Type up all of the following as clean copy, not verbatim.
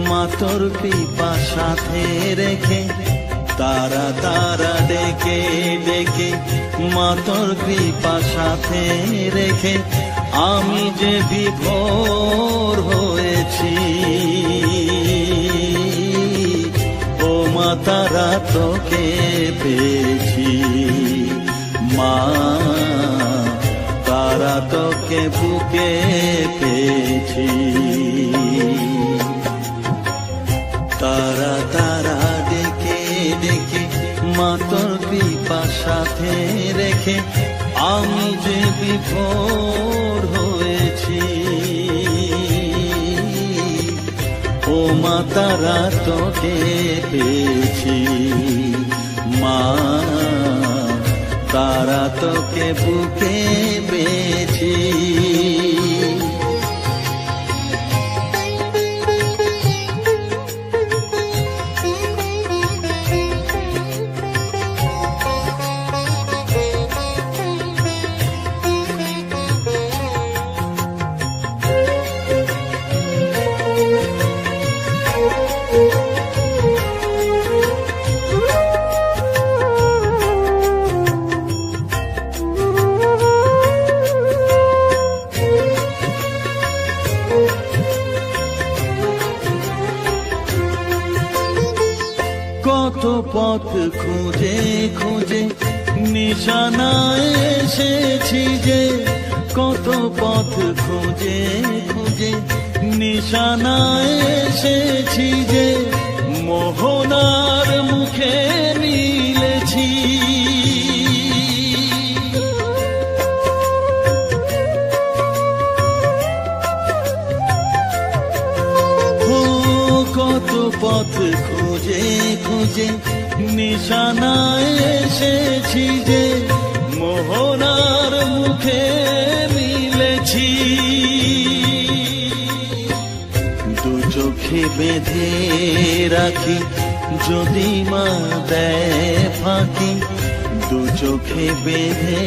মা তোর কৃপা সাথে রেখে তারা তারা ডেকে ডেকে, মা তোর কৃপা সাথে রেখে আমি যে বিভোর হয়েছি। ও মা তারা তোকে পেয়েছি, মা তারা তোকে বুকে পেয়েছি। তারা তারা ডেকে ডেকে মা তোর কৃপা সাথে রেখে আমি যে বিভোর হয়েছি। ও মা তারা তোকে পেয়েছি, মা তারা তোকে বুকে পেয়েছি। কত পথ খুঁজে খুঁজে নিশানায় এসেছি যে, কত পথ খুঁজে খুঁজে নিশানায় এসেছি যে, মোহনার মুখে মিলেছি। কত পথ খুঁজে খুঁজে নিশানায় এসেছি যে, মোহনার মুখে মিলেছি। দু চোখে বেঁধে রাখি যদি মা দেয় ফাঁকি, দু চোখে বেঁধে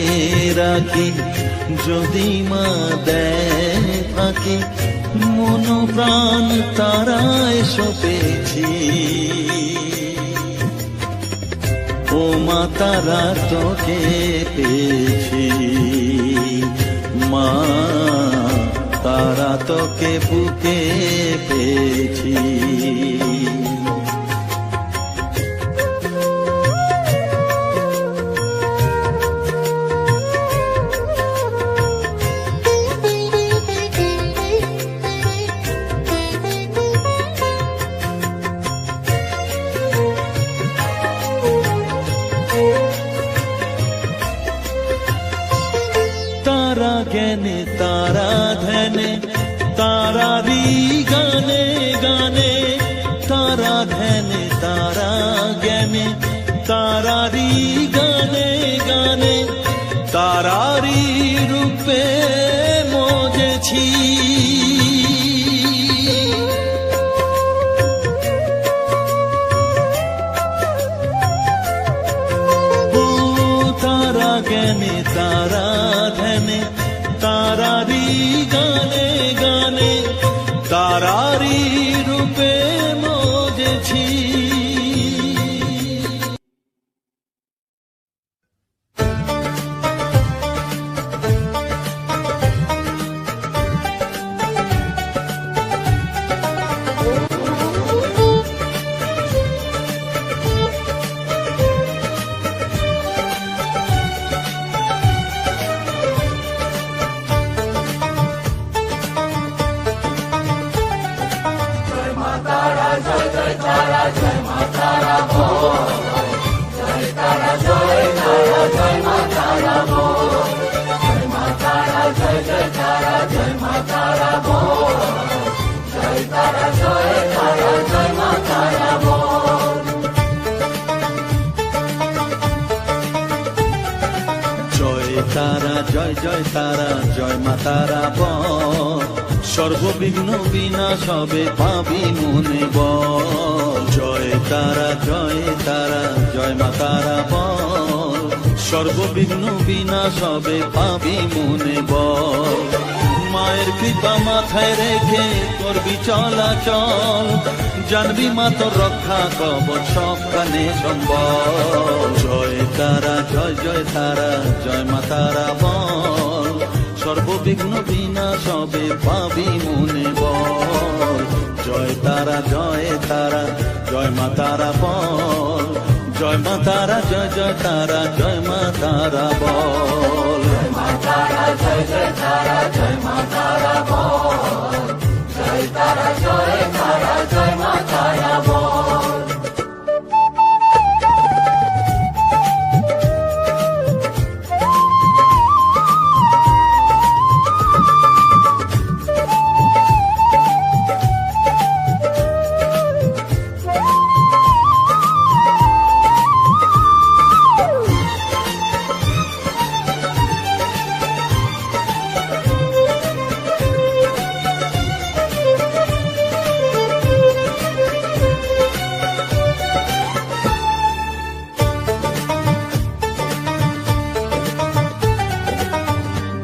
রাখি যদি মা দেয় ফাঁকি, মন প্রাণ তারায় সপেছি। ও মা তারা তোকে পেয়েছি, মা তারা তোকে বুকে পেয়েছি। তারা জ্ঞানে তারা ধ্যানে তারারি গানে গানে, তারা ধ্যানে তারা জ্ঞানে তারারি গানে গানে, তারারি রূপে মজেছি। ও তারা জ্ঞানে তারা ধ্যানে তারারি গানে গানে, তারারি রূপে মজেছি। তারা জয় জয় তারা জয় মা তারা বল, সর্ববিঘ্ন বিনাশ হবে পাবি মনে বল। জয় তারা জয় মা তারা বল, সর্ববিঘ্ন বিনাশ হবে পাবি মনে বল। মায়ের কৃপা মাথায় রেখে করবি চলাচল, জানবি মা তোর রক্ষা কবচ সবখানে সম্বল। জয় তারা জয় জয় তারা জয় মা তারা বল, সর্ববিঘ্ন বিনাশ হবে পাবি মনে বল। জয় তারা জয় তারা জয় মা তারা বল, জয় মা তারা জয় জয় তারা জয় মা তারা বল। জয় মা তারা জয় জয় তারা জয় মা তারা বল, জয় তারা জয় তারা জয় মা তারা বল।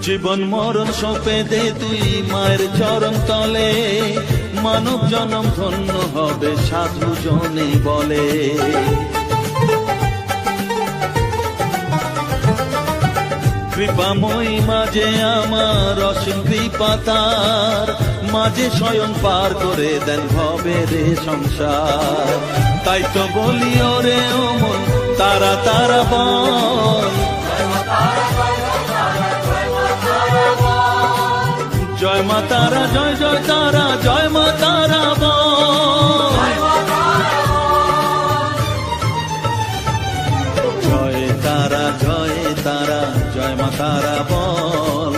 জীবন মরণ সঁপে দে তুই মায়ের চরণ তলে, মানব জনম ধন্য হবে সাধু জনে বলে। কৃপাময়ী মাঝে আমার অসীম কৃপা তার, মাঝে স্বয়ং পার করে দেন ভবের সংসার। তাই তো বলি ওরে ও মন তারা তারা বল, জয় মা তারা জয় জয় তারা জয় মা তারা বল। জয় তারা জয় তারা জয় মা তারা বল,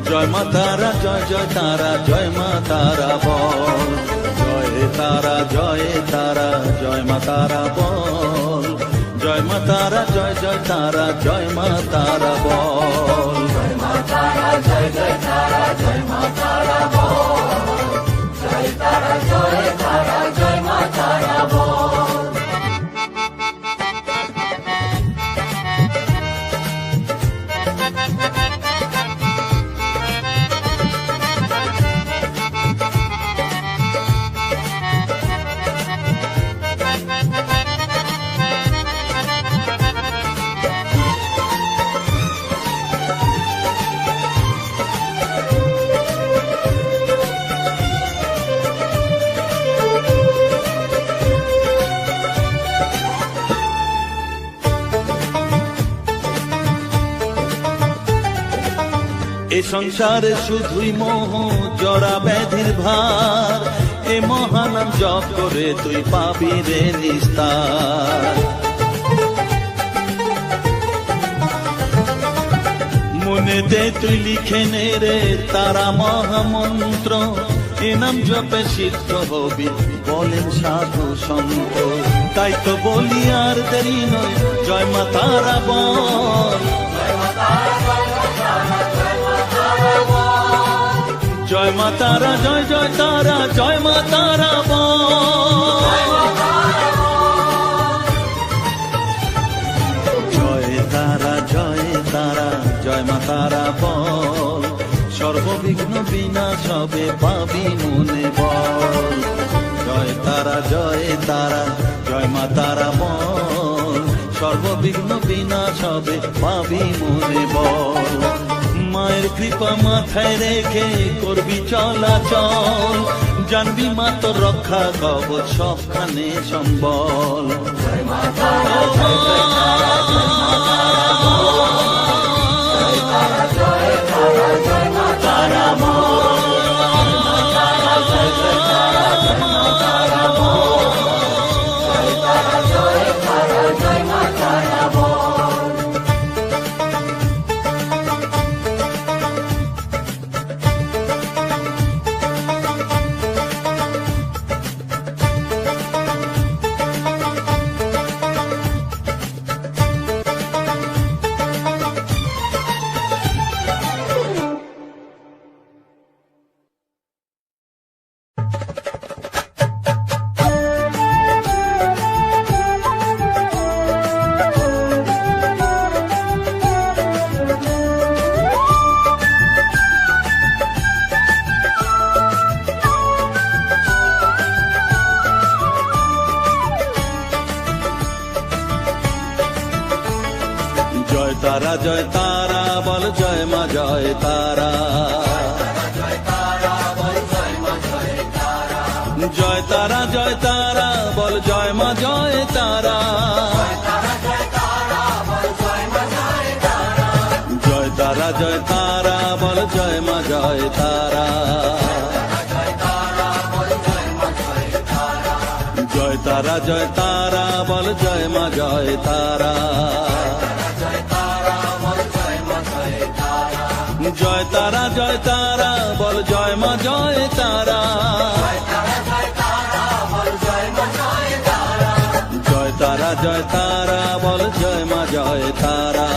জয় মা তারা জয় জয় তারা জয় মা তারা বল। জয় তারা জয় তারা জয় মা তারা বল, জয় মা তারা জয় জয় তারা জয় মা তারা বল। জয় মা তারা জয় জয় তারা জয় মা তারা বল, জয় তারা জয় তারা জয় মা তারা বল। এ সংসারে শুধুই মোহ জরা ব্যাধির ভার, এ মহানাম জপ করে তুই পাবি রে নিস্তার। মনে দে তুই লিখে নে রে তারা মহামন্ত্র, এ নাম জপে সিদ্ধ হবি বলেন সাধু সন্ত। তাই তো বলি আর দেরি নয় জয় মা তারা বল, জয় মা তারা জয় জয় তারা জয় মা তারা বল। জয় তারা জয় তারা জয় মা তারা বল, সর্ববিঘ্ন বিনাশ হবে পাবি মনে বল। জয় তারা জয় তারা জয় মা তারা বল, সর্ববিঘ্ন বিনাশ হবে পাবি মনে বল। মায়ের কৃপা মাথায় রেখে করবি চলাচল, জানবি মা তোর রক্ষা কবচ সবখানে সম্বল। জয় মা তারা জয় জয় তারা জয় মা তারা বল, জয় তারা জয় তারা জয় মা তারা বল। জয় মা তারা জয় জয় তারা জয় মা তারা বল, জয় তারা জয় তারা জয় মা তারা বল। তারা জয় তারা বল জয় মা জয় তারা, জয় তারা জয় তারা বল জয় মা জয় তারা, জয় তারা জয় তারা বল জয় মা জয় তারা, জয় তারা জয় তারা বল জয় মা জয় তারা, জয় তারা জয় তারা বল জয় মা জয় তারা, জয় তারা জয় তারা বল জয় মা জয় তারা।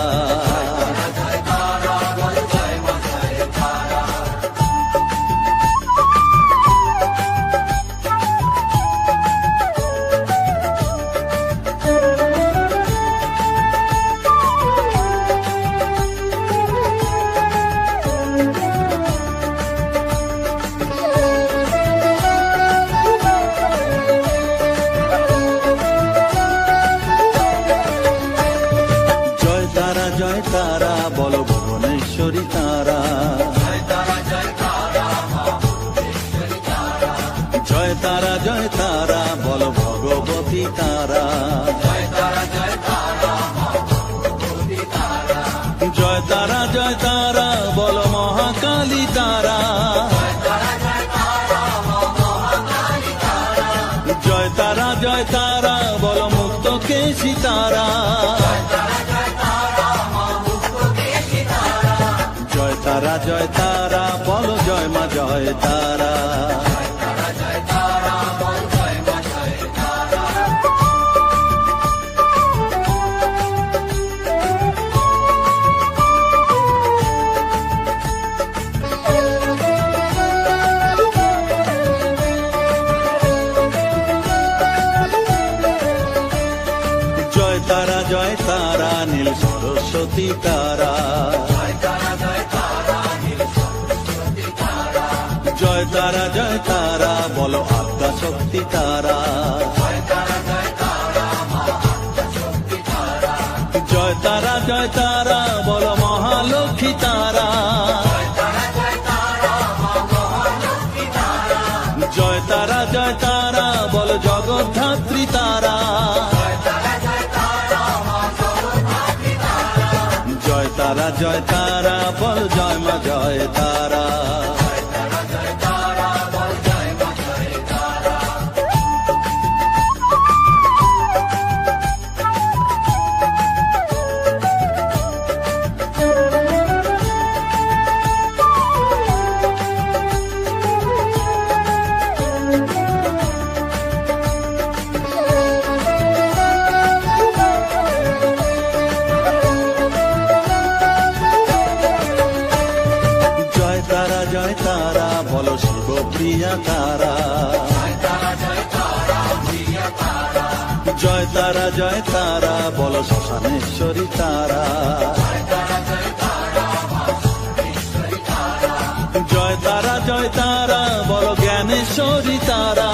জয় তারা বল ভুবনেশ্বরী তারা, জয় তারা জয় তারা বল ভগবতী তারা, জয় তারা জয় তারা বল মহাকালী তারা, জয় তারা জয় তারা বল মুক্ত কেশী তারা, জয় তারা জয় তারা বল জয় মা জয় তারা। জয় তারা জয় তারা নীল সরস্বতী তারা, জয় তারা জয় তারা বলো আদ্যা শক্তি তারা, জয় তারা জয় তারা বলো মহালক্ষ্মী তারা, জয় তারা জয় তারা বলো জগদ্ধাত্রী তারা, জয় তারা জয় তারা বল জয় মা জয় তারা। জয় তারা বলো শিবপ্রিয়া তারা, জয় তারা জয় তারা বলো শ্মশানেশ্বরী তারা, জয় তারা জয় তারা বলো জ্ঞানেশ্বরী তারা,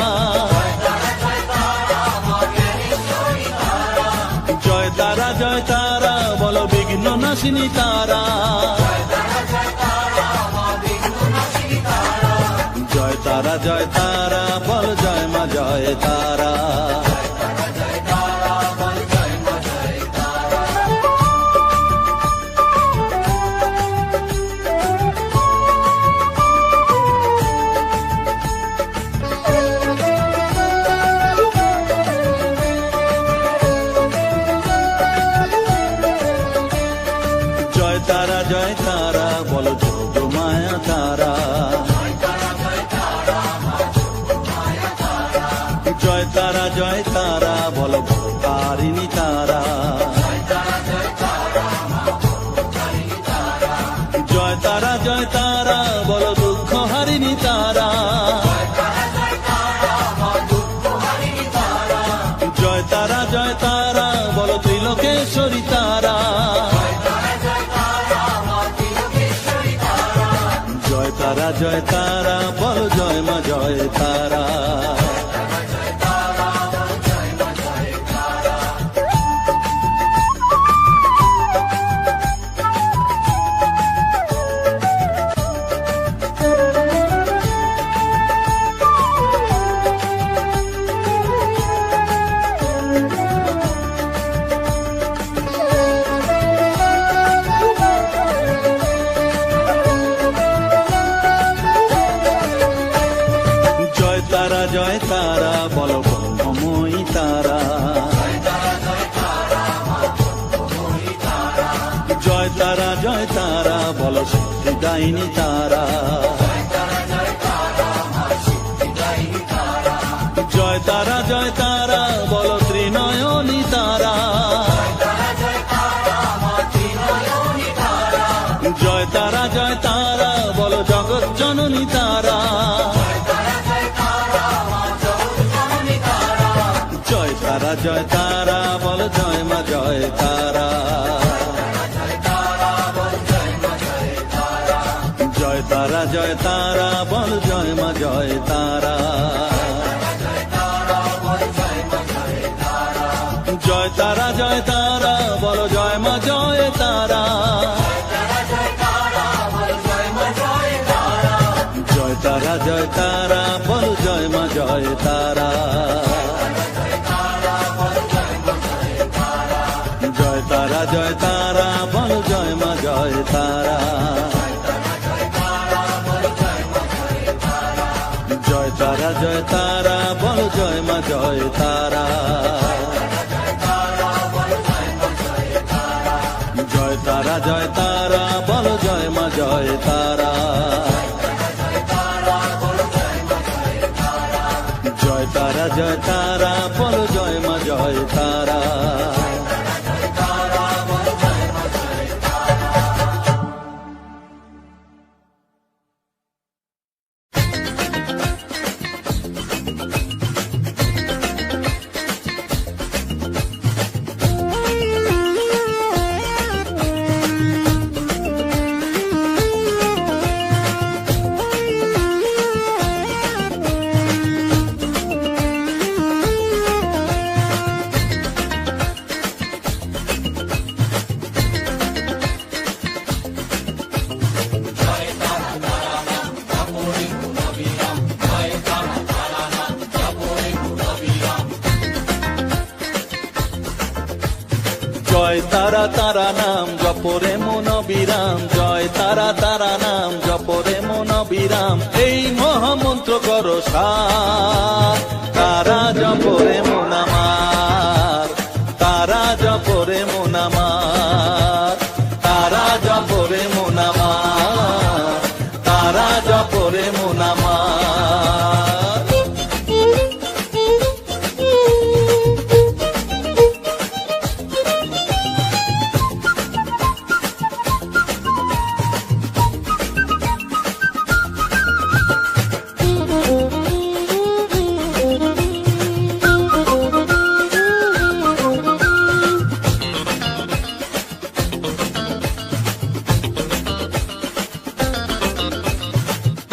জয় তারা জয় তারা বলো বিঘ্ন নাশিনী তারা, জয় তারা জয় তারা বল জয় মা জয় তারা। জয় তারা জয় তারা বলো যোগ মায়া তারা, জয় তারা জয় তারা বলো তারিণী তারা, জয় তারা জয় তারা বলো দুঃখ হারিণী তারা, জয় তারা জয় তারা বলো ত্রিলোকেশ্বরী তারা, জয় তারা জয় তারা বলো জয় মা জয় তারা। বলো ব্রহ্মময়ী তারা, জয় তারা জয় তারা বলো সিদ্ধিদায়িনী তারা, জয় তারা জয় তারা বলো ত্রিনয়নী তারা, জয় তারা জয় তারা বলো জগৎ জননী তারা, জয় তারা জয় তারা বলো জয় মা জয় তারা, জয় তারা জয় তারা বল জয় মা জয় তারা, জয় তারা জয় তারা বলো জয় মা জয় তারা, জয় তারা জয় তারা বল জয় মা জয় তারা, জয় তারা জয় তারা বল জয় মা জয় তারা, জয় তারা জয় তারা বল জয় মা জয় তারা, জয় তারা জয় তারা বল জয় মা জয় তারা, জয় তারা জয় তারা বল জয় মা জয় তারা। জয় তারা তারা নাম জপরে মন বিরাম, জয় তারা তারা নাম জপরে মন বিরাম, এই মহামন্ত্র করো সার, তারা জপরে মন আমার, তারা জপরে মন আমার, তারা জপরে মন আমার, তারা জপরে মন আমার।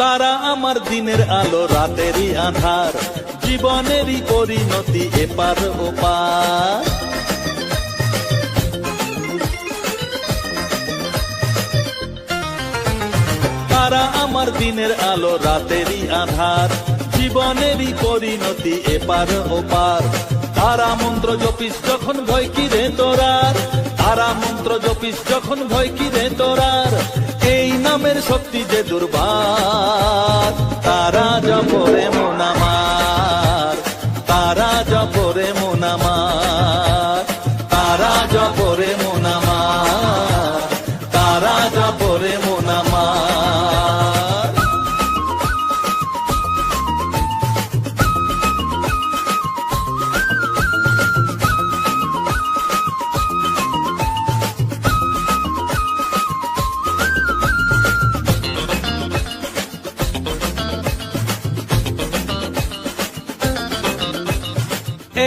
তারা আমার দিনের আলো রাতেরই আধার, জীবনেরই পরিণতি এপার ওপার, তারা আমার দিনের আলো রাতেরই আধার, জীবনেরই পরিণতি এপার ওপার, তারা মন্ত্র জপিস যখন ভয় কি রে তোরার, তারা মন্ত্র জপিস যখন ভয় কি রে তোরার, এই নামের শক্তি যে দুর্বার, তারা জপরে মন আমার, তারা জপরে মন আমার, তারা জপরে মন আমার, তারা জপরে মন আমার।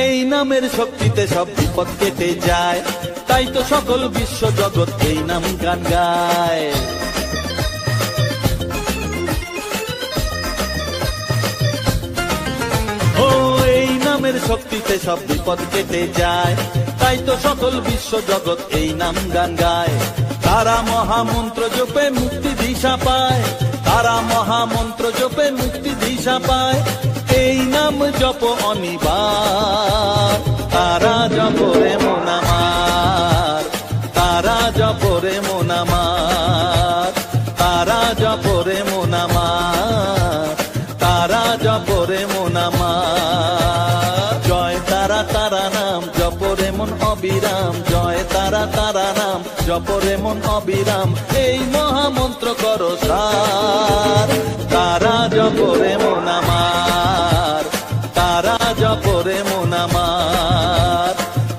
এই নামের শক্তিতে সব বিপদ কেটে যায়, তাই তো সকল বিশ্ব জগৎ এই নাম গান গায়। ও এই নামের শক্তিতে সব বিপদ কেটে যায়, তাই তো সকল বিশ্ব জগৎ এই নাম গান গায়। তারা মহামন্ত্র জপে মুক্তি দিশা পায়, তারা মহামন্ত্র জপে মুক্তি দিশা পায়, এই নাম জপ অনিবার, তারা জপরে মন আমার, তারা জপরে মন আমার, তারা জপরে মন আমার, তারা জপরে মন আমার। জপরে মন অবিরাম এই মহামন্ত্র করো সার। তারা জপরে মন আমার, তারা জপরে মন আমার,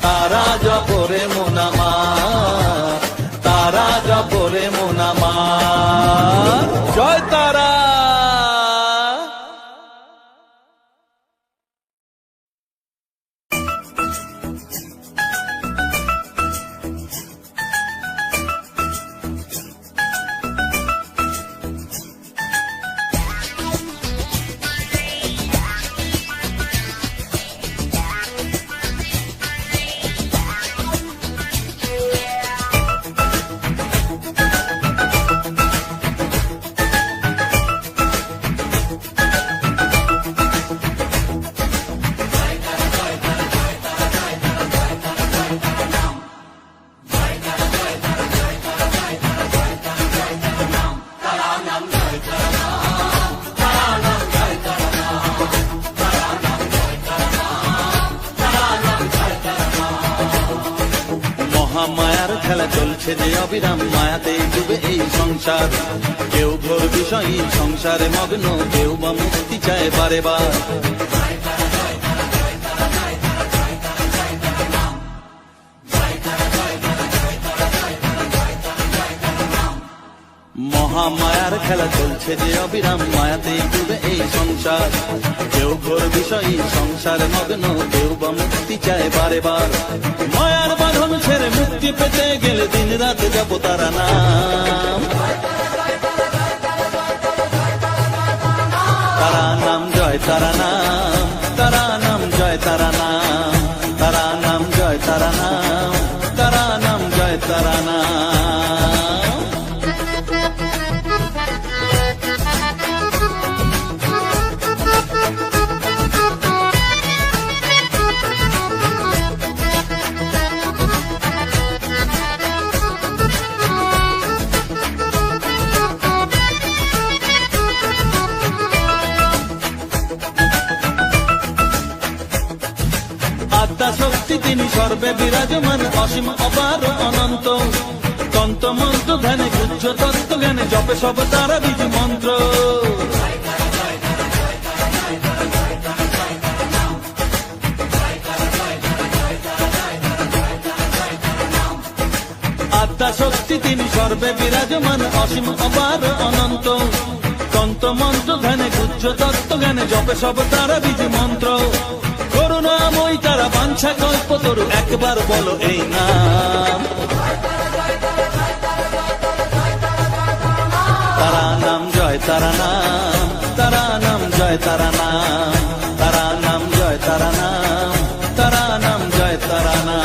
তারা জপরে মন আমার, তারা জপরে মন আমার। জয় তারা। মহামায়ার খেলা চলছে যে অবিরাম, মায়াতেই ডুবে এই সংসার। কেউ ঘোর বিষয়ী সংসারে মগ্ন, কেউ বা মুক্তি চায় বারে বার। মহামায়ার খেলা চলছে যে অবিরাম, মায়াতেই ডুবে এই সংসার। কেউ ঘোর বিষয়ী সংসারে মগ্ন, কেউ বা মুক্তি চায় বারে বার। মায়ার বাঁধন ছেড়ে মুক্তি পেতে গেলে দিন রাত জপ তারা নাম। তারা নাম জয় তারা নাম, তারা নাম জয় তারা নাম, তারা নাম জয় তারা নাম, তারা নাম জয় তারা নাম। আত্মা শক্তি তিনি সর্বে বিরাজমান, অসীম অপার অনন্ত। তন্ত্র মন্ত্র ধ্যানে গুচ্ছ তত্ত্ব জ্ঞানে জপে সব তারা বীজ মন্ত্র। আত্মা শক্তি তিনি সর্বে বিরাজমান, অসীম অপার অনন্ত। তন্ত্র মন্ত্র ধ্যানে গুচ্ছ তত্ত্ব জ্ঞানে জপে সব তারা বীজ মন্ত্র। করুণাময়ী তারা বাঞ্ছা কল্প তরু, একবার বলো এই নাম। তারা নাম জয় তারা নাম, তারা নাম জয় তারা নাম, তারা নাম জয় তারা নাম, তারা নাম জয় তারা নাম।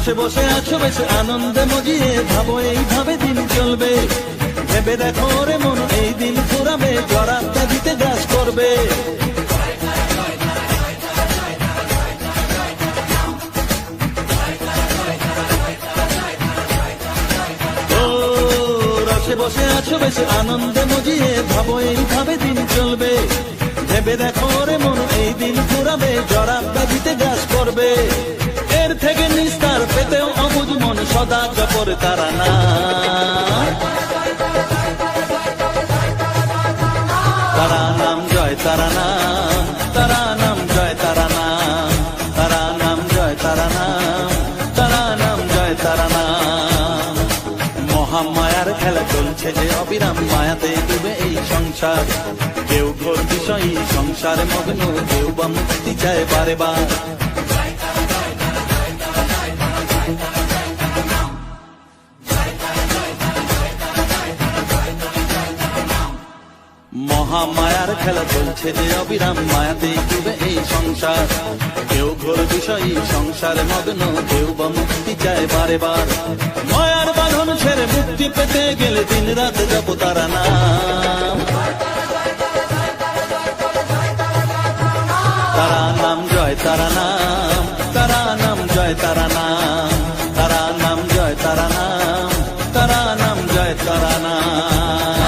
বসে বসে আছো বেশ আনন্দে মজিয়ে, ভাবো এইভাবে দিন চলবে। ভেবে দেখো রে মন এই দিন ফুরাবে, জরা ব্যাধিতে গ্রাস করবে। ও রসে বসে আছো বেশ আনন্দে মজিয়ে, ভাবো এইভাবে দিন চলবে। ভেবে দেখো রে মন এই দিন ফুরাবে, জরা ব্যাধিতে গ্রাস করবে। এর থেকে নিস্তার পেতেও অবুঝ মন সদা জপরে তারা নাম। তারা নাম জয় তারা নাম, তারা নাম জয় তারা নাম, তারা নাম জয় তারা নাম, তারা নাম জয় তারা নাম। মহামায়ার খেলা চলছে যে অবিরাম, মায়াতে ডুবে এই সংসার। কেউ ঘোর বিষয়ী সংসারে মগ্ন, কেউ বা মুক্তি চায় বারে বার। মহামায়ার খেলা চলছে যে অবিরাম, মায়াতেই ডুবে এই সংসার। কেউ ঘোর বিষয়ী সংসারে মগ্ন, কেউ বা মুক্তি চায় বারে বার। মায়ার বাঁধন ছেড়ে মুক্তি পেতে গেলে দিন রাত জপ তারা নাম। তারা নাম জয় তারা নাম, তারা নাম জয় তারা নাম, তারা নাম জয় তারা নাম, তারা নাম জয় তারা নাম।